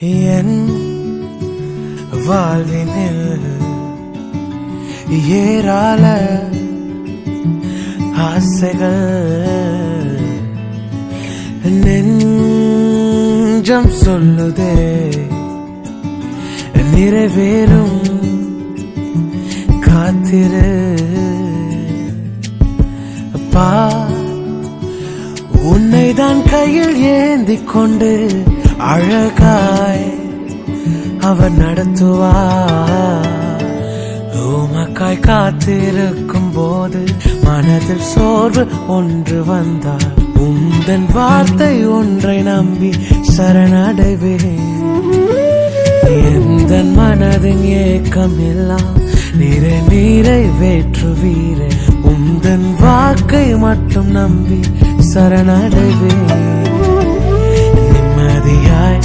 என் வாழ்வினில் ஏராள ஆசைகள் நெஞ்சம் சொல்லுதே நிறைவேறும் காத்திரு அப்பா உன்னைதான் கையில் ஏந்திக் கொண்டு அழகாய் அவர் நடத்துவார். உமக்காய் காத்திருக்கும் போது மனதில் சோர்வு ஒன்று வந்தார், உந்தன் வார்த்தை ஒன்றை நம்பி சரணடைவேன். எந்த மனதின் ஏக்கம் எல்லாம் நீரை வேற்றுவீரே, உந்தன் வாக்கை மட்டும் நம்பி சரணடைவேன். நிம்மதியாய்